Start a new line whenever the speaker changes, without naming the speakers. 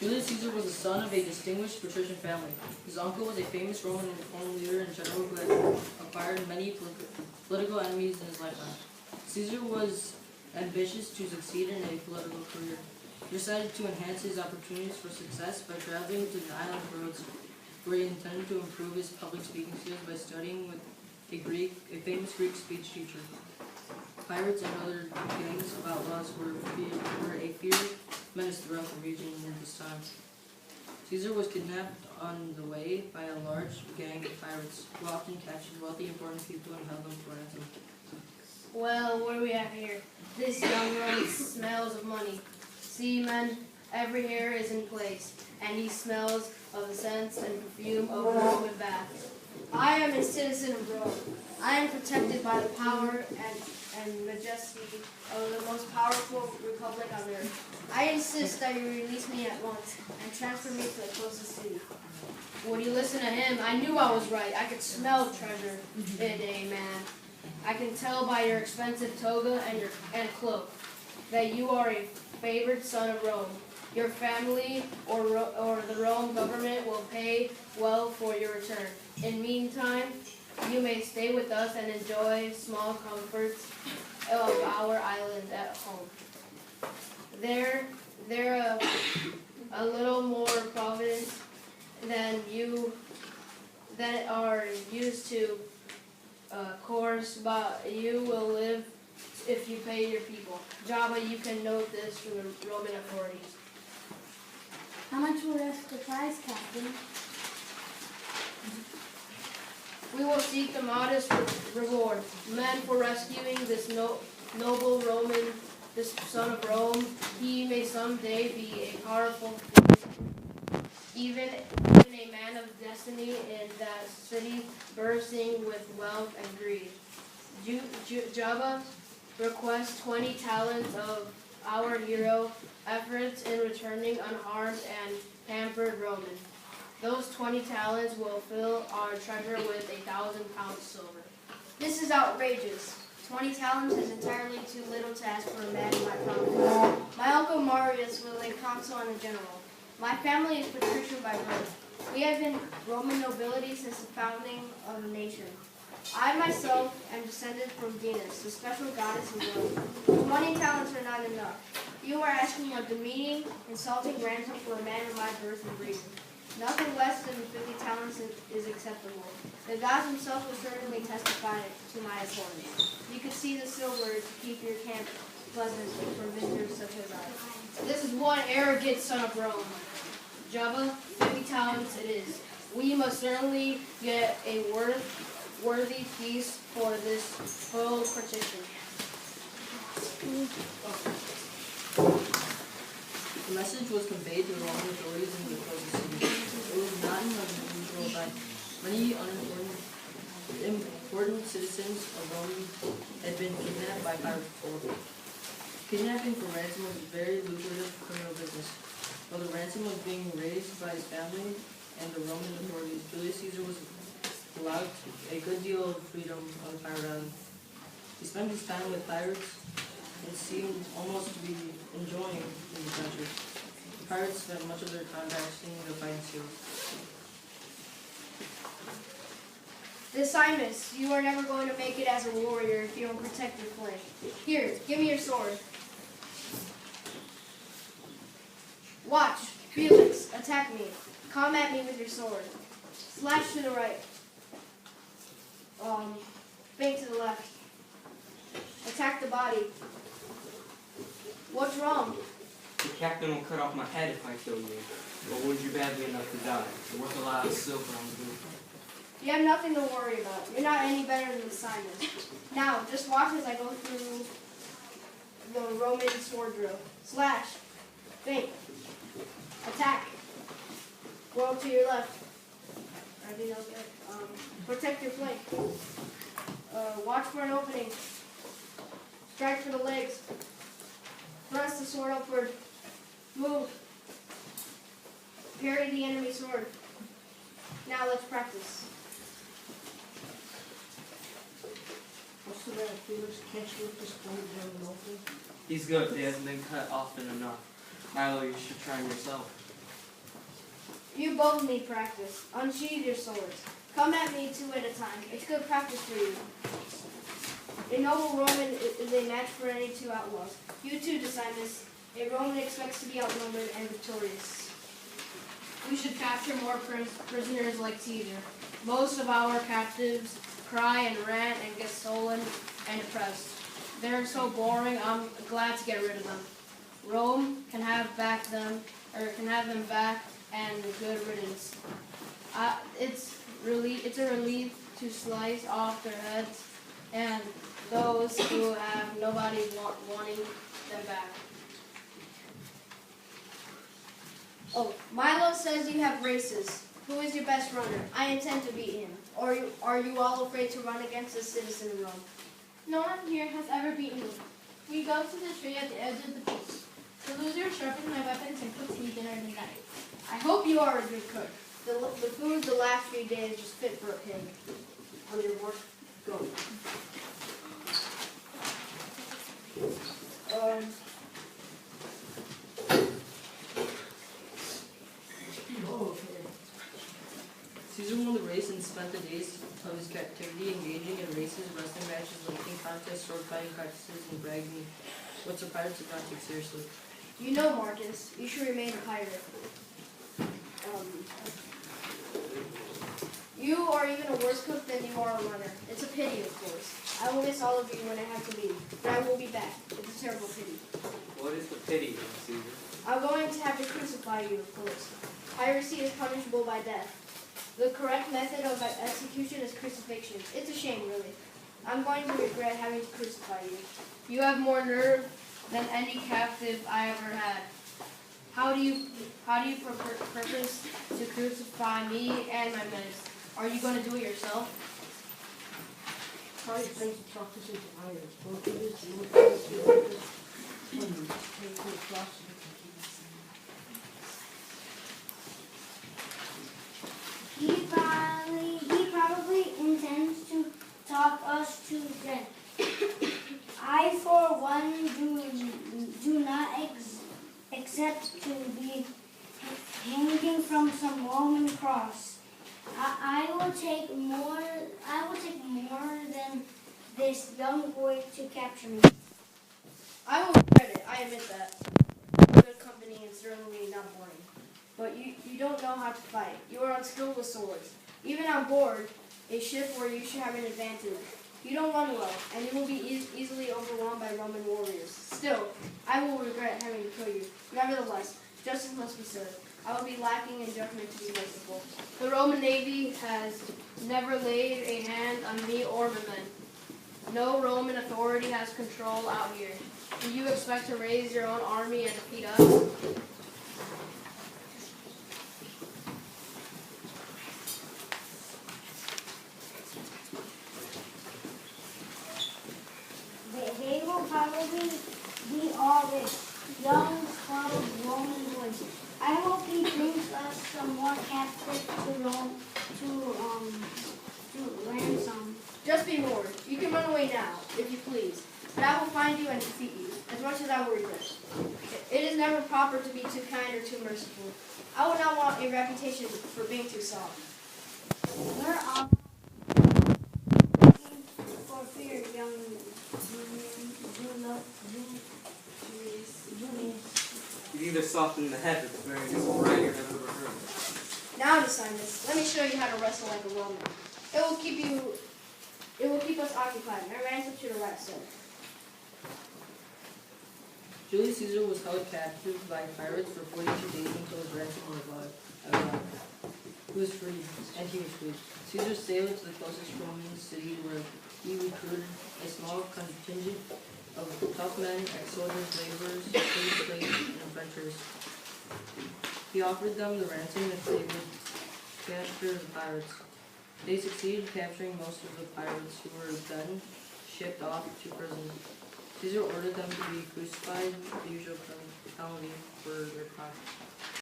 Julius Caesar was the son of a distinguished patrician family. His uncle was a famous Roman reform leader and general who had acquired many political enemies in his lifetime. Caesar was ambitious to succeed in a political career. He decided to enhance his opportunities for success by traveling to the island of Rhodes, where he intended to improve his public speaking skills by studying with a famous Greek speech teacher. Pirates and other gangs of outlaws were a feared menace throughout the region at this time. Caesar was kidnapped on the way by a large gang of pirates who often captured wealthy, important people and held them for ransom.
Well, what do we have here? This young man smells of money. See, men, every hair is in place, and he smells of the scents and perfume of a Roman bath. I am a citizen of Rome. I am protected by the power and majesty of the most powerful republic on earth. I insist that you release me at once and transfer me to the closest city. Would you listen to him? I knew I was right. I could smell treasure in a man. I can tell by your expensive toga and cloak that you are a favored son of Rome. Your family or the Rome government will pay well for your return. In meantime, you may stay with us and enjoy small comforts of our island at home. They're a little more provident than you that are used to, course, but you will live if you pay your people. Java, you can note this from the Roman authorities.
How much will ask the prize, Captain?
We will seek the modest reward. Men, for rescuing this noble Roman, this son of Rome, he may someday be a powerful, even a man of destiny in that city bursting with wealth and greed. Java requests 20 talents of our hero efforts in returning unharmed and pampered Roman. Those 20 talents will fill our treasure with 1,000 pounds silver.
This is outrageous. 20 talents is entirely too little to ask for a man in my province. My uncle Marius was a consul and a general. My family is patrician by birth. We have been Roman nobility since the founding of the nation. I myself am descended from Venus, the special goddess of Rome. 20 talents are not enough. You are asking a demeaning, insulting ransom for a man of my birth and breeding. Nothing less than 50 talents is acceptable. The gods themselves will certainly testify to my abhorrence. You can see the silver to keep your camp pleasant for visitors such as I.
This is one arrogant son of Rome. Java, 50 talents it is. We must certainly get a worthy peace for this full partition.
The message was conveyed to the Roman authorities in the closest city. It was not an unusual event. Many important citizens of Rome had been kidnapped by pirates before. Kidnapping for ransom was a very lucrative criminal business. While the ransom was being raised by his family and the Roman authorities, Julius Caesar was allowed a good deal of freedom on the pirate island. He spent his time with pirates and seemed almost to be enjoying his adventures. The pirates spent much of their time practicing their fighting skills.
Decimus, you are never going to make it as a warrior if you don't protect your flank. Here, give me your sword. Watch, Felix, attack me. Come at me with your sword. Slash to the right. Feint to the left. Attack the body. What's wrong?
The captain will cut off my head if I kill you. But would you badly enough to die? You're worth a lot of silver on the roof.
You have nothing to worry about. You're not any better than Decimus. Now, just watch as I go through the Roman sword drill. Slash. Feint. Attack. Roll to your left. Already know that. Protect your flank. Watch for an opening. Strike for the legs. Thrust the sword upward. Move. Parry the enemy sword. Now let's practice.
What's the matter, Felix? Can't you lift this blade down and open?
He's good. He hasn't been cut often enough. Milo, you should try him yourself.
You both need practice. Unsheathe your swords. Come at me 2 at a time. It's good practice for you. A noble Roman is a match for any 2 outlaws. You too, Decimus. A Roman expects to be outnumbered and victorious.
We should capture more prisoners like Caesar. Most of our captives cry and rant and get sullen and depressed. They're so boring, I'm glad to get rid of them. Rome can have them back and good riddance. It's a relief to slice off their heads and those who have nobody wanting them back.
Oh, Milo says you have races. Who is your best runner? I intend to beat him. Or are you all afraid to run against a citizen of Rome?
No one here has ever beaten me. We go to the tree at the edge of the beach. The loser sharpens my weapons and cooks me dinner in the night.
I hope you are a good cook. The food the last few days was fit for a pig. On your work, go.
Caesar won the race and spent the days of his captivity engaging in races, wrestling matches, lifting contests, sword fighting practices, and bragging, what the pirates did not take seriously.
You know, Marcus, you should remain a pirate. You are even a worse cook than you are a runner. It's a pity, of course. I will miss all of you when I have to leave, but I will be back. It's a terrible pity.
What is the pity, Caesar?
I'm going to have to crucify you, of course. Piracy is punishable by death. The correct method of execution is crucifixion. It's a shame, really. I'm going to regret having to crucify you.
You have more nerve than any captive I ever had. How do you purpose to crucify me and my men? Are you going to do it yourself?
Probably place the practice into irons. Both of this, you look at this, you look at this. Take the cross and
He probably intends to talk us to death. I, for one, do not accept to be hanging from some Roman cross. I will take more than this young boy to capture me.
I will regret it, I admit that. Good company and certainly not boring. But you don't know how to fight. You are unskilled with swords. Even on board a ship where you should have an advantage. You don't run well, and you will be easily overwhelmed by Roman warriors. Still, I will regret having to kill you. Nevertheless, justice must be served. I will be lacking in judgment to be merciful.
The Roman Navy has never laid a hand on me or my men. No Roman authority has control out here. Do you expect to raise your own army and defeat us?
They will probably be all this young, spoiled Roman boys. I hope he brings us some more captives to ransom.
Just be warned. You can run away now, if you please. But I will find you and defeat you, as much as I will regret. It is never proper to be too kind or too merciful. I would not want a reputation for being too soft.
We're all for fear, young Julius.
You're either soft in the head or the very braggart I've ever heard.
Now, Decimus, let me show you how to wrestle like a Roman. It will keep us occupied. My ransom to the right, sir.
Julius Caesar was held captive by pirates for 42 days until his ransom was arrived. He was freed, and he was freed. Caesar sailed to the closest Roman city where he recruited a small contingent of tough men, ex-soldiers, laborers, slaves, and adventurers. He offered them the ransom if they would capture the pirates. They succeeded capturing most of the pirates, who were then shipped off to prison. Caesar ordered them to be crucified, the usual penalty for their crime.